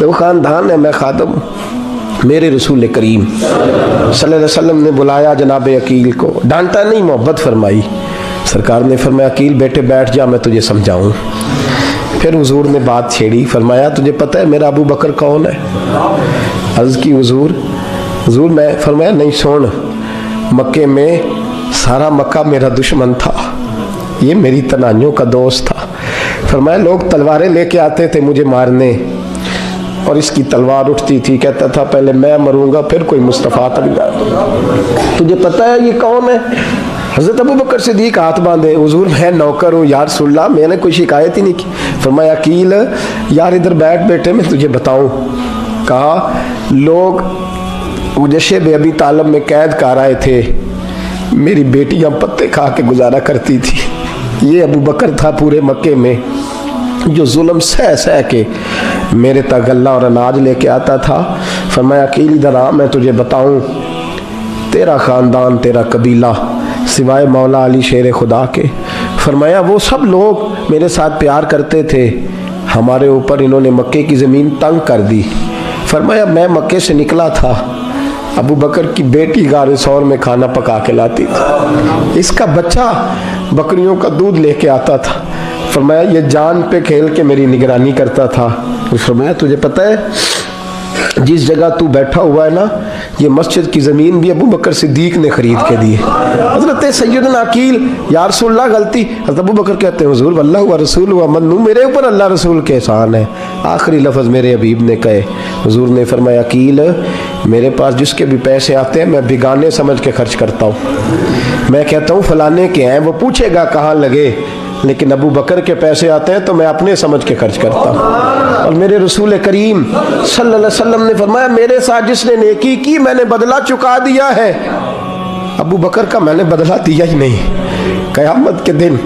وہ خاندان ہے، میں خادم ہوں۔ میرے رسول کریم صلی اللہ علیہ وسلم نے بلایا جناب عقیل کو، ڈانٹا نہیں، محبت فرمائی۔ سرکار نے فرمایا عقیل بیٹے بیٹھ جا، میں تجھے سمجھاؤں۔ پھر حضور نے بات چھیڑی، فرمایا تجھے پتہ ہے میرا ابو بکر کون ہے؟ عرض کی حضور میں، فرمایا نہیں سن، مکے میں سارا مکہ میرا دشمن تھا، یہ میری تنائیوں کا دوست تھا۔ فرمایا لوگ تلواریں لے کے آتے تھے مجھے مارنے، اور اس کی تلوار اٹھتی تھی، کہتا تھا پہلے میں مروں گا پھر کوئی مصطفیٰ تک جائے۔ تجھے پتہ ہے یہ کون ہے؟ حضرت ابو بکر صدیق ہاتھ باندھے، حضور میں نوکر ہوں یا رسول اللہ، میں نے کوئی شکایت ہی نہیں کی۔ فرمایا عقیل یار ادھر بیٹھ بیٹے، میں تجھے بتاؤں۔ کہا لوگ مجھے شیب ابی طالب میں قید کر آئے تھے، میری بیٹیاں پتے کھا کے گزارا کرتی تھی۔ یہ ابو بکر تھا پورے مکے میں جو ظلم سہ کے میرے تک غلہ اور اناج لے کے آتا تھا۔ فرمایا عقیل ادھر آ، میں تجھے بتاؤں، تیرا خاندان تیرا قبیلہ سوائے مولا علی شیر خدا کے، فرمایا وہ سب لوگ میرے ساتھ پیار کرتے تھے، ہمارے اوپر انہوں نے مکے کی زمین تنگ کر دی۔ فرمایا میں مکے سے نکلا تھا، ابو بکر کی بیٹی غار ثور میں کھانا پکا کے لاتی تھی، اس کا بچہ بکریوں کا دودھ لے کے آتا تھا۔ فرمایا یہ جان پہ کھیل کے میری نگرانی کرتا تھا۔ فرمایا تجھے پتہ ہے جس جگہ تو بیٹھا ہوا ہے نا، یہ مسجد کی زمین بھی ابو بکر صدیق نے خرید کے دی۔ حضرت سیدنا عقیل یا رسول اللہ غلطی، حضرت ابو بکر کہتے ہیں حضور واللہ و رسول و منو، میرے اوپر اللہ رسول کے احسان ہے۔ آخری لفظ میرے حبیب نے کہے، حضور نے فرمایا عقیل میرے پاس جس کے بھی پیسے آتے ہیں میں بیگانے سمجھ کے خرچ کرتا ہوں، میں کہتا ہوں فلانے کے ہیں، وہ پوچھے گا کہاں لگے، لیکن ابو بکر کے پیسے آتے ہیں تو میں اپنے سمجھ کے خرچ کرتا ہوں۔ اور میرے رسول کریم صلی اللہ علیہ وسلم نے فرمایا میرے ساتھ جس نے نیکی کی میں نے بدلہ چکا دیا ہے، ابو بکر کا میں نے بدلہ دیا ہی نہیں۔ قیامت کے دن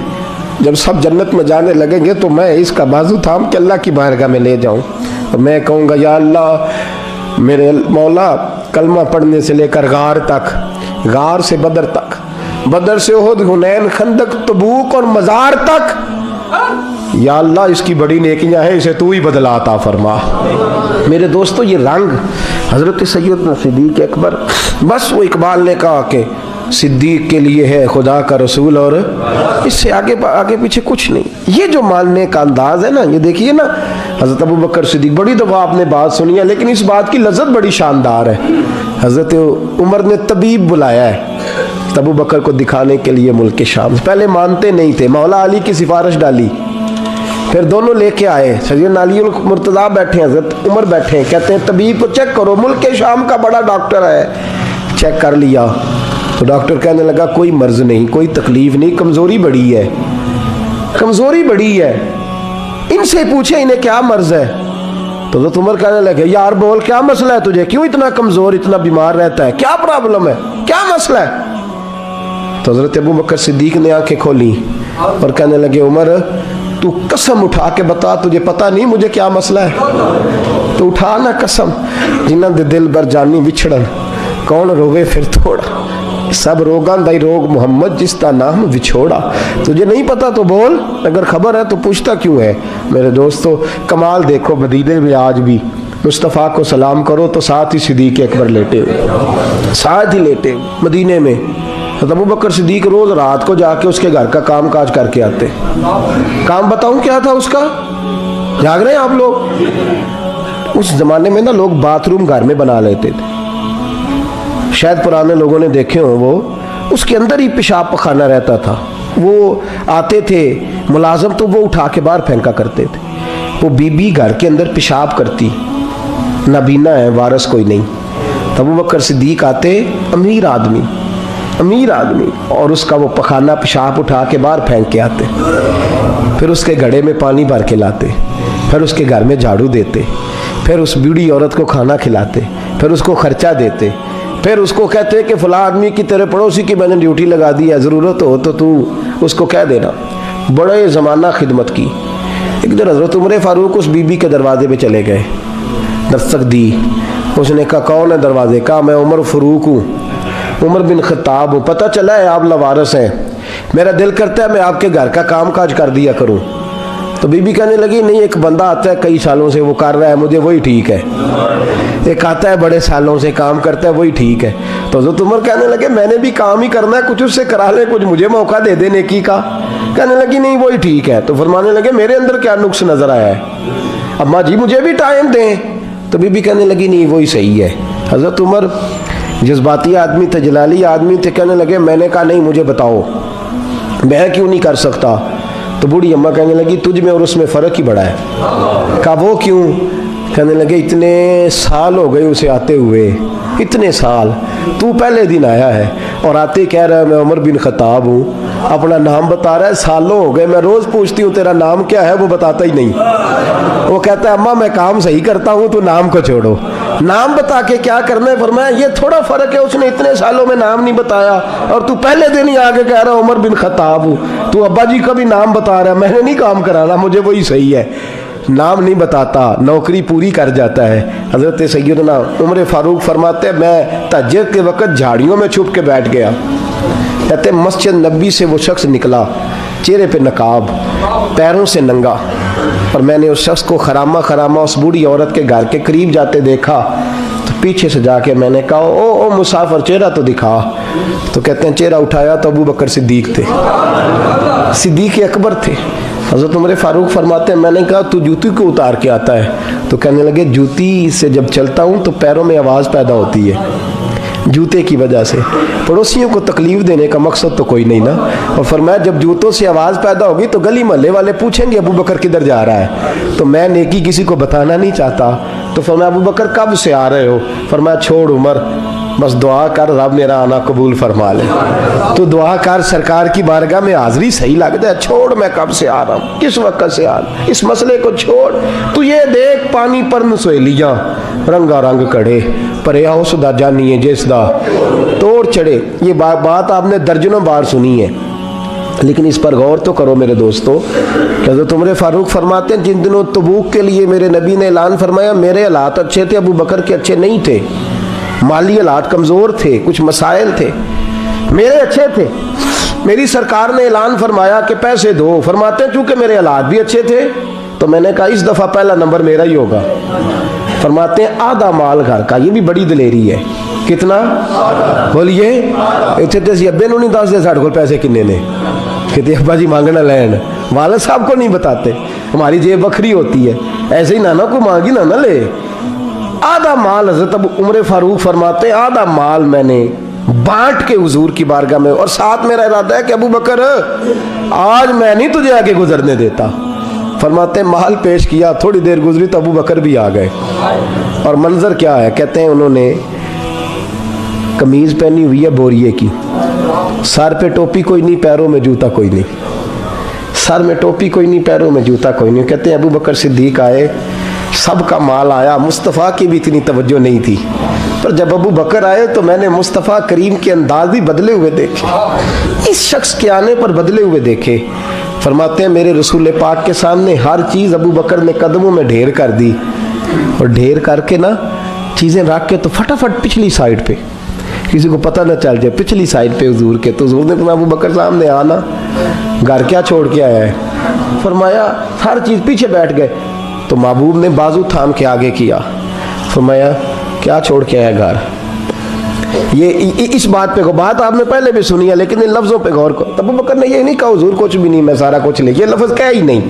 جب سب جنت میں جانے لگیں گے تو میں اس کا بازو تھام کے اللہ کی بارگاہ میں لے جاؤں اور میں کہوں گا یا اللہ میرے مولا، کلمہ پڑھنے سے لے کر غار تک، غار سے بدر تک، بدر سے احد، حنین، خندق، تبوک اور مزار تک، یا اللہ اس کی بڑی نیکیاں ہیں، اسے تو ہی بدلا عطا فرما۔ میرے دوستو یہ رنگ حضرت سیدنا صدیق اکبر، بس وہ اقبال نے کہا کہ صدیق کے لیے ہے خدا کا رسول، اور اس سے آگے پیچھے کچھ نہیں۔ یہ جو ماننے کا انداز ہے نا، یہ دیکھیے نا، حضرت ابو بکر صدیق، بڑی دفعہ آپ نے بات سنی ہے لیکن اس بات کی لذت بڑی شاندار ہے۔ حضرت عمر نے طبیب بلایا ہے ابو بکر کو دکھانے کے لیے ملک شام، پہلے مانتے نہیں تھے، مولا علی کی سفارش ڈالی، پھر دونوں لے کے آئے، سیدنا علی المرتضیٰ بیٹھے ہیں، حضرت عمر بیٹھے ہیں، کہتے ہیں طبیب کو چیک کرو، ملک شام کا بڑا ڈاکٹر ہے۔ چیک کر لیا تو ڈاکٹر کہنے لگا کوئی مرض نہیں، کوئی تکلیف نہیں، کمزوری بڑی ہے، کمزوری بڑی ہے، ان سے پوچھے انہیں کیا مرض ہے۔ تو حضرت عمر کہنے لگے یار بول کیا مسئلہ ہے تجھے، کیوں اتنا کمزور، اتنا بیمار رہتا ہے، کیا پرابلم ہے، کیا مسئلہ ہے؟ تو حضرت ابو بکر صدیق نے آنکھیں کھولی اور کہنے لگے عمر تو قسم اٹھا کے بتا، تجھے پتا نہیں مجھے کیا مسئلہ ہے؟ تو اٹھا نا قسم، جنہ دے دل بر جانی بچھڑن، کون روے پھر تھوڑا، سب روگاں دائی روگ محمد جس کا نام وچھوڑا۔ تجھے نہیں پتا تو بول، اگر خبر ہے تو پوچھتا کیوں ہے؟ میرے دوستو کمال دیکھو، مدینے میں آج بھی مصطفیٰ کو سلام کرو تو ساتھ ہی صدیق اکبر لیٹے ہوئے، ساتھ ہی لیٹے ہوئے مدینے میں۔ ابو بکر صدیق روز رات کو جا کے اس کے گھر کا کام کاج کر کے آتے۔ کام بتاؤں کیا تھا اس کا؟ جاگ رہے ہیں آپ لوگ؟ اس زمانے میں نا لوگ باتھ روم گھر میں بنا لیتے تھے، شاید پرانے لوگوں نے دیکھے ہوں، وہ اس کے اندر ہی پیشاب پخانہ رہتا تھا، وہ آتے تھے ملازم تو وہ اٹھا کے باہر پھینکا کرتے تھے، وہ بی بی گھر کے اندر پیشاب کرتی، نابینا ہے، وارث کوئی نہیں، ابو بکر صدیق آتے، امیر آدمی، اور اس کا وہ پخانہ پیشاب اٹھا کے باہر پھینک کے آتے، پھر اس کے گھڑے میں پانی بھر کے لاتے، پھر اس کے گھر میں جھاڑو دیتے، پھر اس بوڑھی عورت کو کھانا کھلاتے، پھر اس کو خرچہ دیتے، پھر اس کو کہتے کہ فلاں آدمی کی تیرے پڑوسی کی میں نے ڈیوٹی لگا دی ہے، ضرورت ہو تو اس کو کہہ دینا۔ بڑے زمانہ خدمت کی۔ ایک دن حضرت عمر فاروق اس بی بی کے دروازے پہ چلے گئے، دستک دی، اس نے کہا کون ہے دروازے؟ کہا میں عمر فاروق ہوں، عمر بن خطاب ہوں، پتہ چلا ہے آپ لوارث ہیں، میرا دل کرتا ہے میں آپ کے گھر کا کام کاج کر دیا کروں۔ تو بی بی کہنے لگی نہیں، ایک بندہ آتا ہے کئی سالوں سے وہ کر رہا ہے، مجھے وہی ٹھیک ہے، ایک آتا ہے بڑے سالوں سے کام کرتا ہے وہی ٹھیک ہے۔ تو حضرت عمر کہنے لگے میں نے بھی کام ہی کرنا ہے، کچھ اس سے کرا لیں، کچھ مجھے موقع دے دے نیکی کا۔ کہنے لگی نہیں وہی ٹھیک ہے۔ تو فرمانے لگے میرے اندر کیا نقص نظر آیا ہے، اماں جی مجھے بھی ٹائم دیں۔ تو بی بی کہنے لگی نہیں وہی صحیح ہے۔ حضرت عمر جذباتی آدمی تھے، جلالی آدمی تھے، کہنے لگے میں نے کہا نہیں مجھے بتاؤ میں کیوں نہیں کر سکتا۔ تو بوڑھی اماں کہنے لگی تجھ میں اور اس میں فرق ہی بڑا ہے۔ کہا وہ کیوں؟ کہنے لگے اتنے سال ہو گئے اسے آتے ہوئے، اتنے سال، تو پہلے دن آیا ہے اور آتے کہہ رہا ہے میں عمر بن خطاب ہوں، اپنا نام بتا رہا ہے، سالوں ہو گئے میں روز پوچھتی ہوں تیرا نام کیا ہے، وہ بتاتا ہی نہیں۔ وہ کہتا ہے اماں میں کام صحیح کرتا ہوں تو نام کو چھوڑو، نام بتا کے کیا کرنا ہے۔ فرمایا یہ تھوڑا فرق ہے، اس نے اتنے سالوں میں نام نہیں بتایا اور تو پہلے دن ہی آگے کہہ رہا عمر بن خطاب ہوں، تو ابا جی کا بھی نام بتا رہا ہے، میں نے نہیں کام کرانا، مجھے وہی صحیح ہے۔ نام نہیں بتاتا، نوکری پوری کر جاتا ہے۔ حضرت سیدنا عمر فاروق فرماتے ہیں میں تہجد کے وقت جھاڑیوں میں چھپ کے بیٹھ گیا، کہتے ہیں مسجد نبی سے وہ شخص نکلا، چہرے پہ نقاب، پیروں سے ننگا، اور میں نے اس شخص کو خرامہ خرامہ اس بوڑھی عورت کے گھر کے قریب جاتے دیکھا، تو پیچھے سے جا کے میں نے کہا او مسافر چہرہ تو دکھا۔ تو کہتے ہیں چہرہ اٹھایا تو ابو بکر صدیق تھے، صدیق اکبر تھے۔ حضرت عمر فاروق فرماتے ہیں میں نے کہا تو جوتی کو اتار کے آتا ہے؟ تو کہنے لگے جوتی سے جب چلتا ہوں تو پیروں میں آواز پیدا ہوتی ہے، جوتے کی وجہ سے، پڑوسیوں کو تکلیف دینے کا مقصد تو کوئی نہیں نا۔ اور فرمایا جب جوتوں سے آواز پیدا ہوگی تو گلی محلے والے پوچھیں گے ابو بکر کدھر جا رہا ہے، تو میں نیکی کسی کو بتانا نہیں چاہتا۔ تو فرمایا ابو بکر کب سے آ رہے ہو؟ فرمایا چھوڑ عمر، بس دعا کر رب میرا آنا قبول فرما لے، تو دعا کر سرکار کی بارگاہ میں حاضری صحیح لگتا ہے، چھوڑ میں کب سے آ رہا ہوں، کس وقت سے آ رہا ہوں، اس مسئلے کو چھوڑ، تو یہ دیکھ پانی پر سہیلیاں رنگا رنگ کڑے پریا اس دا جانی ہے جس دا توڑ چڑھے۔ یہ بات آپ نے درجنوں بار سنی ہے، لیکن اس پر غور تو کرو میرے دوستو۔ حضرت عمر فاروق فرماتے ہیں جن دنوں تبوک کے لیے میرے نبی نے اعلان فرمایا میرے حالات اچھے تھے، ابو بکر کے اچھے نہیں تھے، مالی حالات کمزور تھے، کچھ مسائل تھے، میرے اچھے تھے۔ میری سرکار نے اعلان فرمایا کہ پیسے دو، فرماتے ہیں چونکہ میرے حالات بھی اچھے تھے تو میں نے کہا اس دفعہ پہلا نمبر میرا ہی ہوگا۔ فرماتے ہیں آدھا مال گھر کا، یہ بھی بڑی دلیری ہے۔ کتنا بولیے؟ اتنے تے ابے نو نہیں دس دے ساڑھے کو پیسے کنے نے، کہتے ابا جی مانگنا لین، والد صاحب کو نہیں بتاتے، ہماری جیب بکھری ہوتی ہے، ایسے ہی نانا کو مانگی نانا لے۔ آدھا مال حضرت عمر فاروق فرماتے ہیں آدھا مال میں نے بانٹ کے حضور کی بارگاہ میں، اور ساتھ میرا ارادہ ہے کہ ابو بکر آج میں نہیں تجھے آگے گزرنے دیتا۔ فرماتے ہیں مال پیش کیا، تھوڑی دیر گزری تو ابو بکر بھی آ گئے، اور منظر کیا ہے؟ کہتے ہیں انہوں نے قمیض پہنی ہوئی ہے بوریے کی، سر پہ ٹوپی کوئی نہیں، پیروں میں جوتا کوئی نہیں، سر میں ٹوپی کوئی نہیں، پیروں میں جوتا کوئی نہیں۔ کہتے ہیں ابو بکر صدیق آئے، سب کا مال آیا، مصطفیٰ کی بھی اتنی توجہ نہیں تھی، پر جب ابو بکر آئے تو میں نے مصطفیٰ کریم کے انداز بھی بدلے ہوئے دیکھے، اس شخص کے آنے پر بدلے ہوئے دیکھے۔ فرماتے ہیں میرے رسول پاک کے سامنے ہر چیز ابو بکر نے قدموں میں ڈھیر کر دی، اور ڈھیر کر کے نا چیزیں رکھ کے تو فٹافٹ پچھلی سائڈ پہ، کسی کو پتہ نہ چل جائے، پچھلی سائڈ پہ حضور کے۔ تو حضور نے فرمایا ابو بکر سامنے آنا، گھر کیا چھوڑ کے آیا ہے؟ فرمایا ہر چیز، پیچھے بیٹھ گئے۔ تو محبوب نے بازو تھام کے آگے کیا، فرمایا کیا چھوڑ کے آیا گھر؟ یہ اس بات پہ بات آپ نے پہلے بھی سنی ہے، لیکن ان لفظوں پہ غور کرو۔ ابو بکر نے یہ نہیں کہا حضور کچھ بھی نہیں میں سارا کچھ لے، یہ لفظ کہا ہی نہیں۔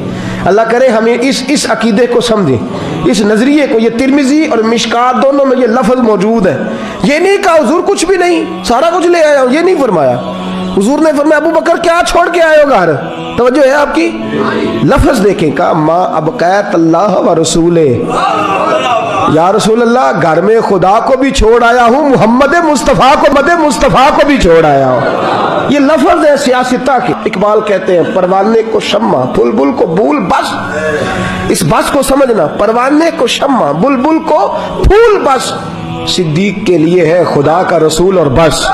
اللہ کرے ہمیں اس عقیدے کو سمجھیں، اس نظریے کو۔ یہ ترمذی اور مشکات دونوں میں یہ لفظ موجود ہے۔ یہ نہیں کہا حضور کچھ بھی نہیں سارا کچھ لے آیا ہوں، یہ نہیں فرمایا۔ حضور نے فرمایا ابو بکر کیا چھوڑ کے آئے ہو گھر؟ توجہ ہے آپ کی؟ لفظ دیکھیں، کہا ما ابقیت اللہ و رسولے، یا رسول اللہ گھر میں خدا کو بھی چھوڑ آیا ہوں، محمد مصطفیٰ کو بھی چھوڑ آیا ہوں۔ یہ لفظ ہے سیاستہ کے۔ اقبال کہتے ہیں پروانے کو شمع بلبل کو پھول، بس اس بس کو سمجھنا، پروانے کو شمع بلبل کو پھول، بس صدیق کے لیے ہے خدا کا رسول اور بس۔